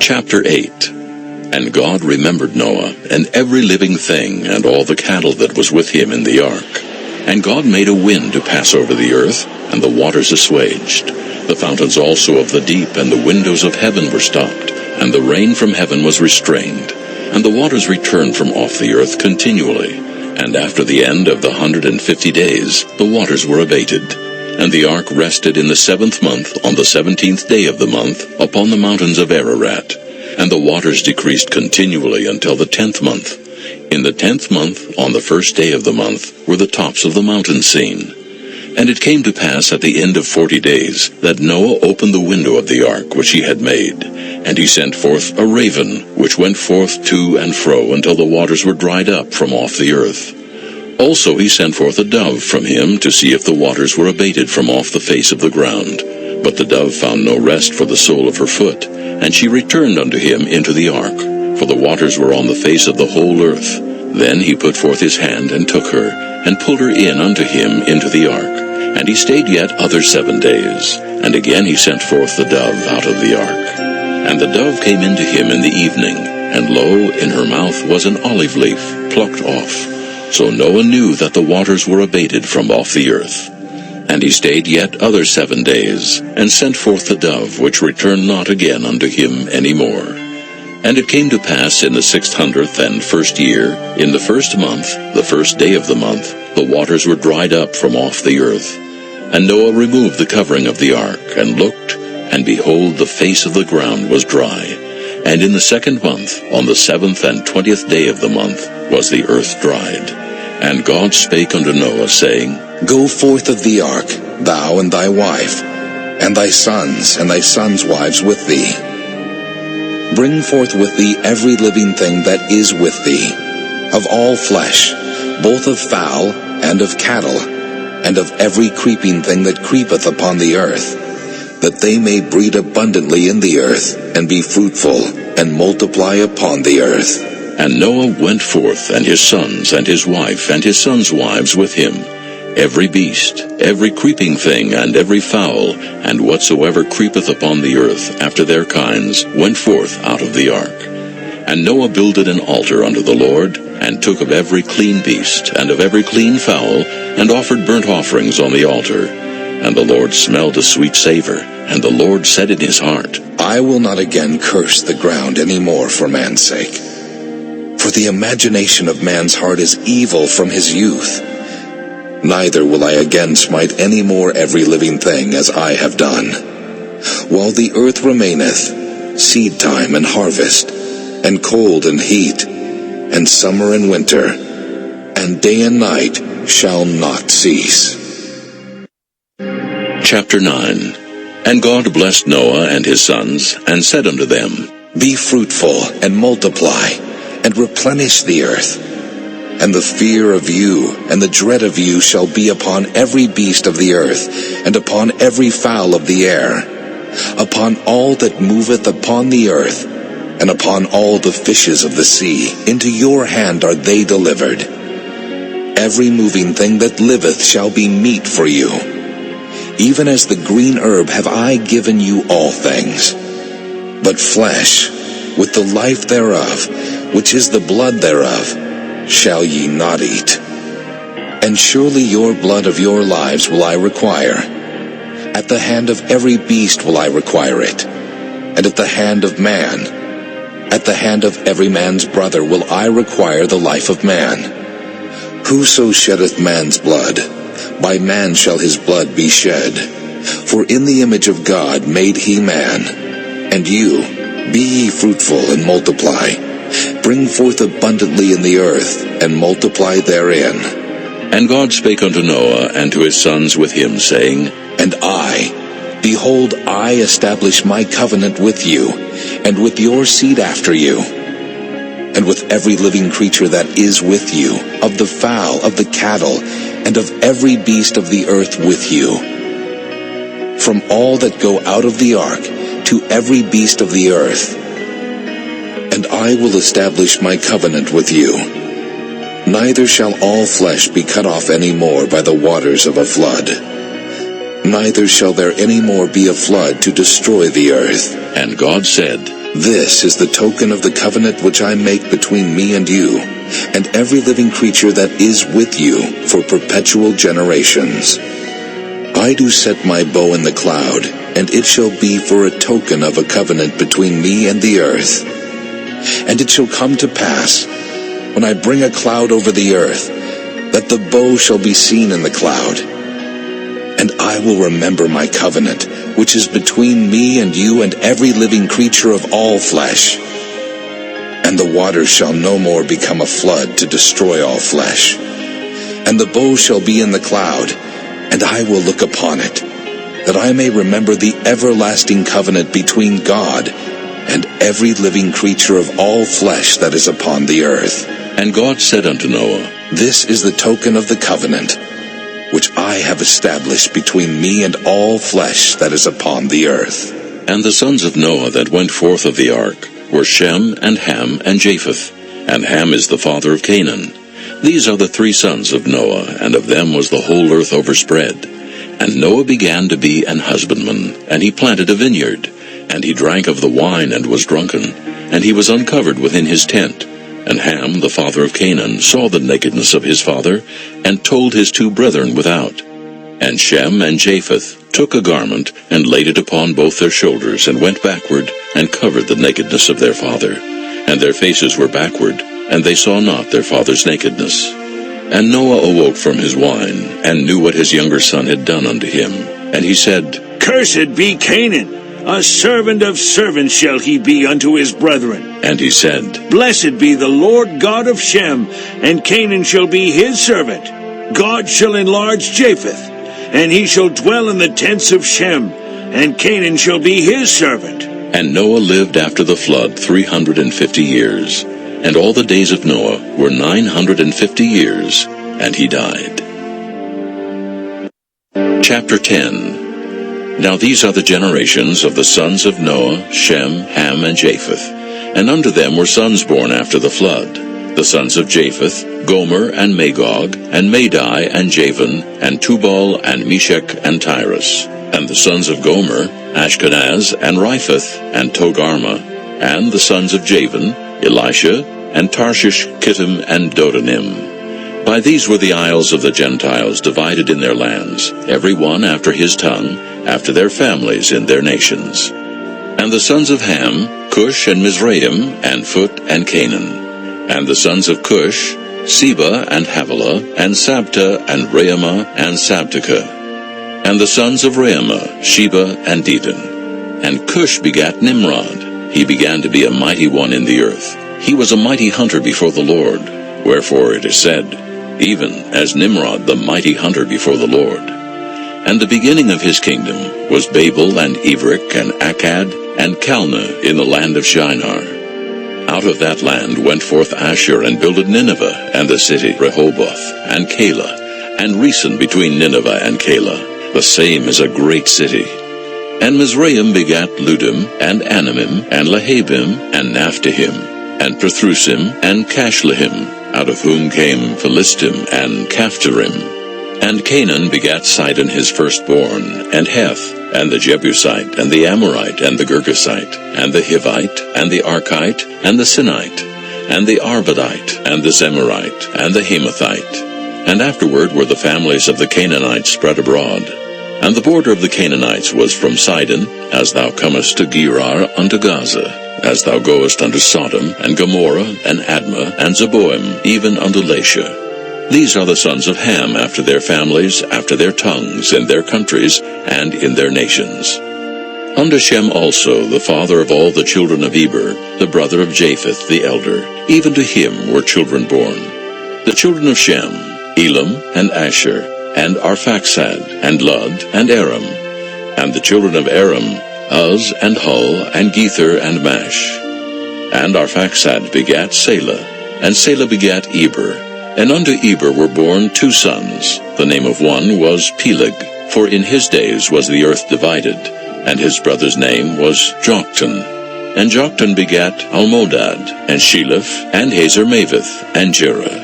Chapter 8. And God remembered Noah, and every living thing, and all the cattle that was with him in the ark. And God made a wind to pass over the earth, and the waters assuaged. The fountains also of the deep and the windows of heaven were stopped, and the rain from heaven was restrained. And the waters returned from off the earth continually. And after the end of the 150 days, the waters were abated. And the ark rested in the 7th month, on the 17th day of the month, upon the mountains of Ararat. And the waters decreased continually until the 10th month. In the 10th month, on the 1st day of the month, were the tops of the mountains seen. And it came to pass at the end of 40 days, that Noah opened the window of the ark which he had made. And he sent forth a raven, which went forth to and fro until the waters were dried up from off the earth. Also he sent forth a dove from him to see if the waters were abated from off the face of the ground. But the dove found no rest for the sole of her foot, and she returned unto him into the ark, for the waters were on the face of the whole earth. Then he put forth his hand and took her, and pulled her in unto him into the ark. And he stayed yet other 7 days. And again he sent forth the dove out of the ark. And the dove came into him in the evening, and lo, in her mouth was an olive leaf, plucked off. So Noah knew that the waters were abated from off the earth. And he stayed yet other 7 days, and sent forth the dove, which returned not again unto him any more. And it came to pass in the 601st year, in the 1st month, the 1st day of the month, the waters were dried up from off the earth. And Noah removed the covering of the ark, and looked, and behold, the face of the ground was dry. And in the 2nd month, on the 7th and 20th day of the month, was the earth dried. And God spake unto Noah, saying, Go forth of the ark, thou and thy wife, and thy sons wives with thee. Bring forth with thee every living thing that is with thee, of all flesh, both of fowl and of cattle, and of every creeping thing that creepeth upon the earth, that they may breed abundantly in the earth, and be fruitful, and multiply upon the earth. And Noah went forth, and his sons, and his wife, and his sons' wives with him. Every beast, every creeping thing, and every fowl, and whatsoever creepeth upon the earth after their kinds, went forth out of the ark. And Noah builded an altar unto the Lord, and took of every clean beast, and of every clean fowl, and offered burnt offerings on the altar. And the Lord smelled a sweet savor, and the Lord said in his heart, I will not again curse the ground any more for man's sake. For the imagination of man's heart is evil from his youth. Neither will I again smite any more every living thing as I have done. While the earth remaineth, seed time and harvest, and cold and heat, and summer and winter, and day and night shall not cease. Chapter 9. And God blessed Noah and his sons, and said unto them, Be fruitful, and multiply, and replenish the earth. And the fear of you and the dread of you shall be upon every beast of the earth, and upon every fowl of the air, upon all that moveth upon the earth, and upon all the fishes of the sea. Into your hand are they delivered. Every moving thing that liveth shall be meat for you. Even as the green herb have I given you all things. But flesh, with the life thereof, which is the blood thereof, shall ye not eat. And surely your blood of your lives will I require. At the hand of every beast will I require it, and at the hand of man, at the hand of every man's brother will I require the life of man. Whoso sheddeth man's blood, by man shall his blood be shed. For in the image of God made he man. And you, be ye fruitful and multiply. Bring forth abundantly in the earth, and multiply therein. And God spake unto Noah and to his sons with him, saying, And I, behold, I establish my covenant with you, and with your seed after you, and with every living creature that is with you, of the fowl, of the cattle, and of every beast of the earth with you. From all that go out of the ark, to every beast of the earth. And I will establish my covenant with you. Neither shall all flesh be cut off any more by the waters of a flood. Neither shall there any more be a flood to destroy the earth. And God said, This is the token of the covenant which I make between me and you, and every living creature that is with you for perpetual generations. I do set my bow in the cloud, and it shall be for a token of a covenant between me and the earth. And it shall come to pass, when I bring a cloud over the earth, that the bow shall be seen in the cloud. And I will remember my covenant, which is between me and you and every living creature of all flesh. And the waters shall no more become a flood to destroy all flesh. And the bow shall be in the cloud, and I will look upon it, that I may remember the everlasting covenant between God and every living creature of all flesh that is upon the earth. And God said unto Noah, This is the token of the covenant, which I have established between me and all flesh that is upon the earth. And the sons of Noah that went forth of the ark were Shem, and Ham, and Japheth. And Ham is the father of Canaan. These are the 3 sons of Noah, and of them was the whole earth overspread. And Noah began to be an husbandman, and he planted a vineyard. And he drank of the wine, and was drunken. And he was uncovered within his tent. And Ham, the father of Canaan, saw the nakedness of his father, and told his 2 brethren without. And Shem and Japheth took a garment, and laid it upon both their shoulders, and went backward, and covered the nakedness of their father. And their faces were backward, and they saw not their father's nakedness. And Noah awoke from his wine, and knew what his younger son had done unto him. And he said, Cursed be Canaan! A servant of servants shall he be unto his brethren. And he said, Blessed be the Lord God of Shem, and Canaan shall be his servant. God shall enlarge Japheth, and he shall dwell in the tents of Shem, and Canaan shall be his servant. And Noah lived after the flood 350 years. And all the days of Noah were 950 years, and he died. Chapter 10. Now these are the generations of the sons of Noah, Shem, Ham, and Japheth. And unto them were sons born after the flood. The sons of Japheth, Gomer, and Magog, and Madai, and Javan, and Tubal, and Meshech, and Tyrus. And the sons of Gomer, Ashkenaz, and Riphath, and Togarmah. And the sons of Javan, Elisha, and Tarshish, Kittim, and Dodanim. By these were the isles of the Gentiles divided in their lands, every one after his tongue, after their families in their nations. And the sons of Ham, Cush, and Mizraim, and Phut, and Canaan. And the sons of Cush, Seba, and Havilah, and Sabta, and Reumah, and Sabteka. And the sons of Reumah, Sheba, and Dedan. And Cush begat Nimrod. He began to be a mighty one in the earth. He was a mighty hunter before the Lord. Wherefore it is said, even as Nimrod the mighty hunter before the Lord. And the beginning of his kingdom was Babel, and Erech, and Akkad, and Calneh in the land of Shinar. Out of that land went forth Ashur, and builded Nineveh, and the city Rehoboth, and Calah, and Resen between Nineveh and Calah. The same is a great city. And Mizraim begat Ludim, and Anamim, and Lehabim, and Naphtahim, and Pathrusim, and Cashlehim, out of whom came Philistim and Caphtorim. And Canaan begat Sidon his firstborn, and Heth, and the Jebusite, and the Amorite, and the Girgasite, and the Hivite, and the Archite, and the Sinite, and the Arvadite, and the Zemarite, and the Hamathite. And afterward were the families of the Canaanites spread abroad. And the border of the Canaanites was from Sidon, as thou comest to Gerar unto Gaza, as thou goest unto Sodom, and Gomorrah, and Admah, and Zeboim, even unto Lasha. These are the sons of Ham after their families, after their tongues, in their countries, and in their nations. Unto Shem also, the father of all the children of Eber, the brother of Japheth the elder, even to him were children born. The children of Shem, Elam, and Asher, and Arphaxad, and Lud, and Aram. And the children of Aram, Uz, and Hul, and Gether, and Mash. And Arphaxad begat Salah, and Salah begat Eber. And unto Eber were born 2 sons. The name of one was Peleg, for in his days was the earth divided, and his brother's name was Joktan. And Joktan begat Almodad, and Sheleph, and Hazarmaveth, and Jerah,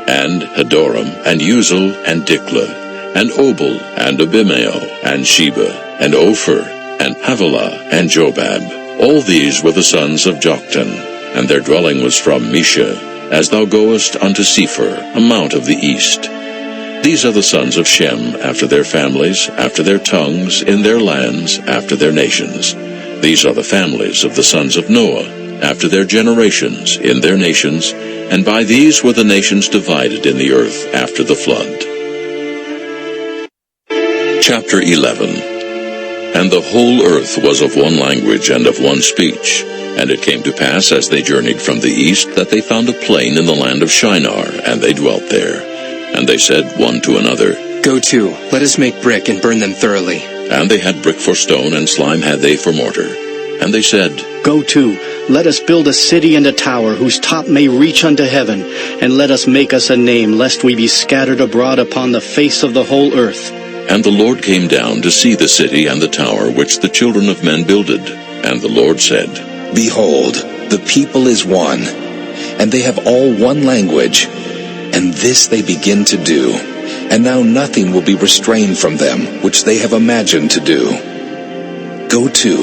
and Hadoram, and Uzal, and Diklah, and Obal, and Abimael, and Sheba, and Ophir, and Havilah, and Jobab. All these were the sons of Joktan, and their dwelling was from Mesha, as thou goest unto Sephir, a mount of the east. These are the sons of Shem, after their families, after their tongues, in their lands, after their nations. These are the families of the sons of Noah, after their generations, in their nations, and by these were the nations divided in the earth after the flood. Chapter 11. And the whole earth was of one language and of one speech. And it came to pass, as they journeyed from the east, that they found a plain in the land of Shinar, and they dwelt there. And they said one to another, Go to, let us make brick and burn them thoroughly. And they had brick for stone, and slime had they for mortar. And they said, Go to, let us build a city and a tower, whose top may reach unto heaven, and let us make us a name, lest we be scattered abroad upon the face of the whole earth. And the Lord came down to see the city and the tower which the children of men builded. And the Lord said, Behold, the people is one, and they have all one language, and this they begin to do. And now nothing will be restrained from them, which they have imagined to do. Go to,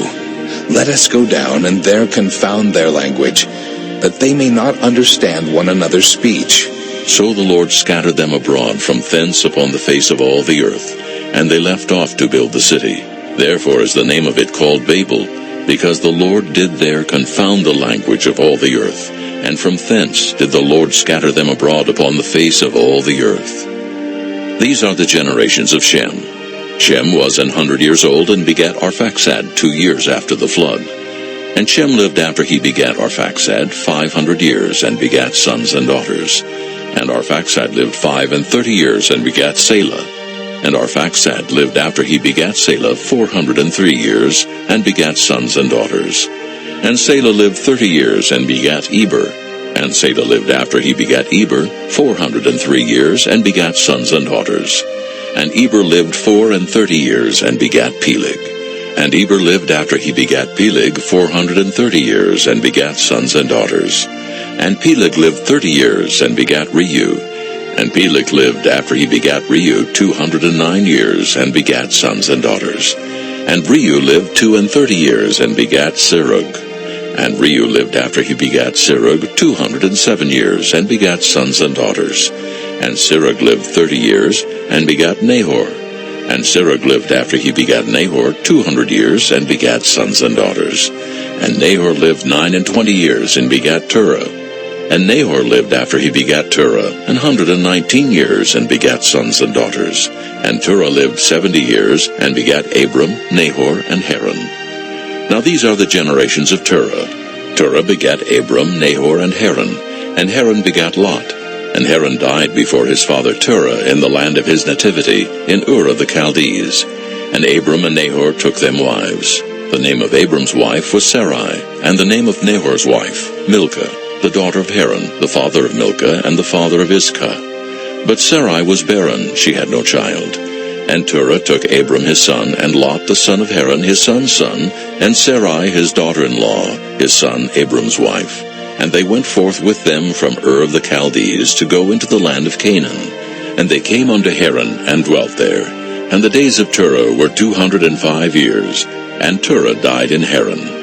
let us go down, and there confound their language, that they may not understand one another's speech. So the Lord scattered them abroad from thence upon the face of all the earth, and they left off to build the city. Therefore is the name of it called Babel, because the Lord did there confound the language of all the earth, and from thence did the Lord scatter them abroad upon the face of all the earth. These are the generations of Shem. Shem was 100 years old, and begat Arphaxad 2 years after the flood. And Shem lived after he begat Arphaxad 500 years, and begat sons and daughters. And Arphaxad lived 35 years, and begat Salah. And Arphaxad lived after he begat Salah 403 years, and begat sons and daughters. And Salah lived 30 years, and begat Eber. And Salah lived after he begat Eber 403 years, and begat sons and daughters. And Eber lived 34 years, and begat Peleg. And Eber lived after he begat Peleg 430 years, and begat sons and daughters. And Peleg lived 30 years, and begat Reu. And Peleg lived after he begat Reu 209 years, and begat sons and daughters. And Reu lived 32 years, and begat Serug. And Reu lived after he begat Serug 207 years, and begat sons and daughters. And Serug lived 30 years, and begat Nahor. And Serug lived after he begat Nahor 200 years, and begat sons and daughters. And Nahor lived 29 years, and begat Terah. And Nahor lived after he begat Terah 119 years, and begat sons and daughters. And Terah lived 70 years, and begat Abram, Nahor, and Haran. Now these are the generations of Terah. Terah begat Abram, Nahor, and Haran. And Haran begat Lot. And Haran died before his father Terah in the land of his nativity, in Ur of the Chaldees. And Abram and Nahor took them wives. The name of Abram's wife was Sarai, and the name of Nahor's wife, Milcah, the daughter of Haran, the father of Milcah, and the father of Iscah. But Sarai was barren, she had no child. And Terah took Abram his son, and Lot the son of Haran his son's son, and Sarai his daughter-in-law, his son Abram's wife. And they went forth with them from Ur of the Chaldees to go into the land of Canaan. And they came unto Haran, and dwelt there. And the days of Terah were 205 years, and Terah died in Haran.